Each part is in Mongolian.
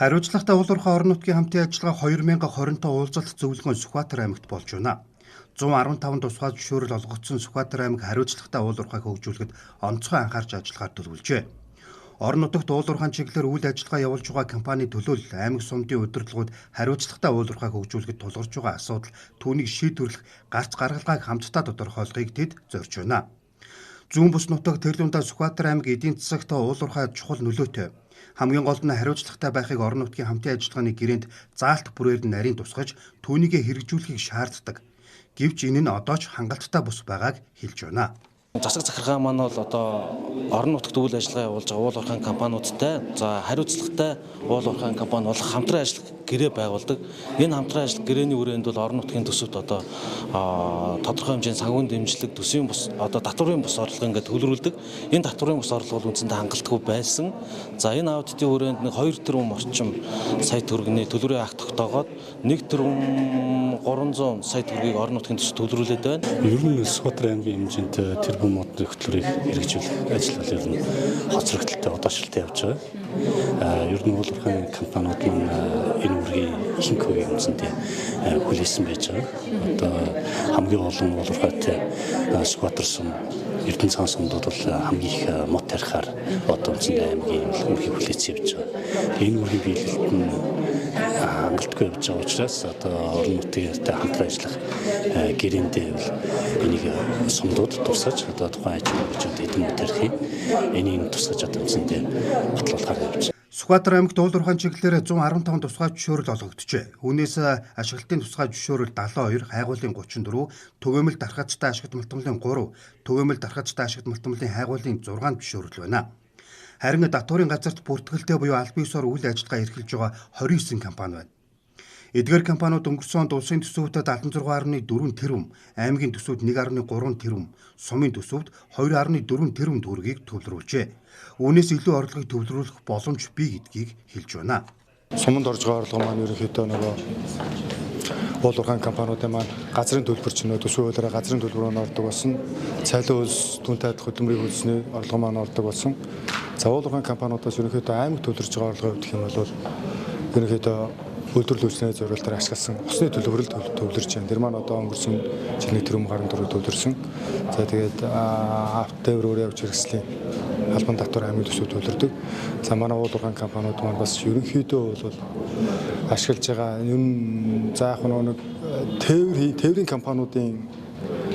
Хариуцлагатай уулуурхай орон нутгийн хамтын ажиллагаа 2025 уулзалт зөвлөгөө Сүхбаатар аймагт болж байна. 115 тусгай зөвшөөрөл олгогдсон Сүхбаатар аймаг хариуцлагатай уулуурхайг хөгжүүлэхэд онцгой анхаарч ажиллагаар төлөвлөжээ. Орон нутагт уулуурхайн чиглэлээр үйл ажиллагаа явуулж байгаа компани төлөөлөл аймаг сумдын удирдлагууд хариуцлагатай уулуурхайг хөгжүүлэхэд тулгарч байгаа асуудал түүнийг шийдвэрлэх гарц гаргалгааг хамтдаа тодорхойлохыг тэд зорж байна. Зүүн бүс нутаг Тэрлүндаа Сүхбаатар аймаг эдийн засагт уулуурхай чухал нөлөөтэй. Хамгийн гол нь хариуцлагатай байхыг орон нутгийн хамтын ажиллагааны гэрээнд заалт бүрээр нь нарийн тусгаж түүнийгэ хэрэгжүүлэхийг шаарддаг. Гэвч энэ нь одоо ч хангалттай бус байгааг хэлж байна. Засаг захиргаа маань бол одоо орон нутагт үйл ажиллагаа явуулж байгаа уулуурхайн компаниудтай хариуцлагатай уулуурхайн компани бол хамтран ажиллах гэрээ байгуулдаг. Энэ хамтран ажиллах гэрээний хүрээнд бол орон нутгийн төсөвт одоо тодорхой хэмжээний санхүүгийн дэмжлэг, төсвийн бус одоо татварын бус орлого ингээд төлрүүлдэг. Энэ татварын бус орлого бол үндсэндээ хангалтгүй байсан. За энэ аудитын хүрээнд нэг 2 тэрбум орчим сая төгрөгийн төлбөрийн акт тогтоогоод 1 тэрбум 300 сая төгрөгийг орон нутгийн төсөвт төлрүүлээд байна. Ер нь Сүхбаатар аймгийн хэмжээнд модны хөтөлбөрийг хэрэгжүүлэх ажил бол ер нь хоцрогдолтой удаашралтай явж байгаа. Ер нь уулуурхайн компаниуд маань энэ үргийн ихэнх үеийг үндсэндээ хүлээсэн байж байгаа. Одоо хамгийн олон уулуурхайтай Сүхбаатар сум, Эрдэнэ цагаан сумдууд бол хамгийн их мод тарихаар одоо үндсэндээ аймгийн үргийг хүлээсэн явж байгаа. Энэ үргийн биелэлт нь хангалтгүй явж байгаа учраас одоо орон нутгийн хамтран ажиллах гэрээндээ энийг сумдууд тусгаж одоо тухайн ажилтнууд эдэн мод тарихыг энийг тусгаж одоо үндсэндээ батлуулахаар явж байгаа. Сүхбаатар аймагт уулуурхайн чиглэлээр 115 тусгай зөвшөөрөл олгогджээ. Үүнээс ашиглалтын тусгай зөвшөөрөл 72, хайгуулын 34, түгээмэл дархацтай ашигт малтмалын 3, түгээмэл дархацтай ашигт малтмалын хайгуулын 6 зөвшөөрөл байна. Харин татварын газарт бүртгэлтэй буюу аль биесээр үйл ажиллагаа эрхэлж байгаа 29 компани байна. Эдгээр компаниуд өнгөрсөн онд улсын төсөвт 76.4 тэрбум, аймгийн төсөвт 1.3 тэрбум, сумын төсөвт 2.4 тэрбум төгрөгийг төвлөрүүлжээ. Үүнээс илүү орлогыг төвлөрүүлэх боломж бий гэдгийг хэлж байна. Суманд орж байгаа орлого маань ерөнхийдөө нөгөө уулуурхайн компаниудын маань газрын төлбөр чинь төсвийн хуулиараа газрын төлбөрөөр ордог болсон. Цайлан улс түнтэй адил хөдөлмөрийн хөлсний орлого маань ордог болсон. За уулуурхайн компаниудаас ерөнхийдөө аймаг төлөрж байгаа орлогын хувьд гэх юм бол ерөнхийдөө үйлдвэрлэл үйлчилгээний зорилтоор ашигласан усны төлбөрөл төвлөрч байна. Тэр маань одоо өнгөрсөн жил 1 тэрбум гаруй төгрөг төвлөрсөн. За тэгээд автотайвар өөр явж хэрэгслийн албан татвар аймгийн төсөв төвлөрдөг. За манай уулуурхайн компаниуд маань бас ерөнхийдөө бол ашиглаж байгаа энэ за яг нэг тээврийн компаниудын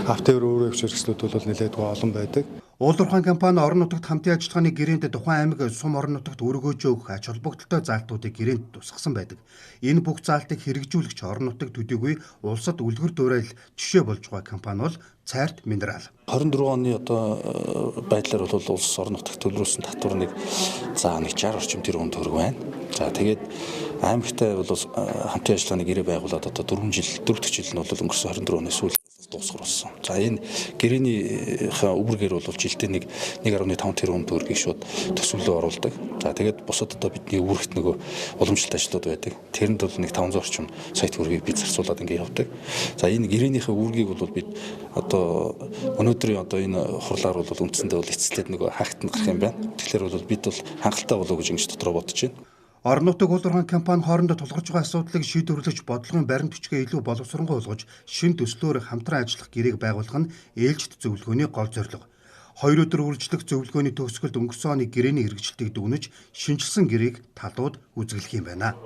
автотайвар өөр явж хэрэгслүүд бол нэлээд олон байдаг. Уулуурхайн компани орон нутагт хамтын ажиллагааны гэрээнд тухайн аймаг сум орон нутагт өргөөж өгөх ач холбогдолтой заалтуудыг гэрээнд тусгасан байдаг. Энэ бүх заалтыг хэрэгжүүлэгч орон нутаг төдийгүй улсад үлгэр дуурайл жишээ болж байгаа компани бол Цайрт Минерал. 24 оны одоо байдлаар бол улс орон нутагт төлрүүлсэн татвар нэг 60 орчим тэрбум төгрөг байна. За тэгээд аймагтай бол хамтын ажиллагааны гэрээ байгуулад одоо 4 дахь жил нь бол өнгөрсөн 24 оны сүүлд дуусгар болсон. За энэ гэрээнийхээ үүргээр бол жилдээ 1.5 тэрбум төгрөгийг шууд төсвөлөө оруулдаг. За тэгээд бусад одоо бидний үүрэгт нөгөө уламжлалт ажлууд байдаг. Тэрэнд бол 500 орчим сая төгрөгийг бид зарцуулаад ингэ явдаг. За энэ гэрээнийхээ үүргийг бол бид одоо өнөөдрийн одоо энэ хурлаар бол үндсэндээ бол эцэслээд нөгөө хаагтанд гарах юм байна. Тэгэхээр бол бид бол хангалттай болов гэж ингэж дотроо бодож байна. Орон нутаг уулуурхайн компани хоорондоо тулгарч байгаа асуудлыг шийдвэрлэж бодлогын баримт бичгээ илүү боловсронгуй болгож шин төслөөр хамтран ажиллах гэрээг байгуулах нь ээлжид зөвлөгөөний гол зорилго. 2 өдөр үргэлжлэх зөвлөгөөний төгсгөлд өнгөрсөн оны гэрээний хэрэгжилтийг дүгнэж шинжилсэн гэрээг талууд үзэглэх юм байна.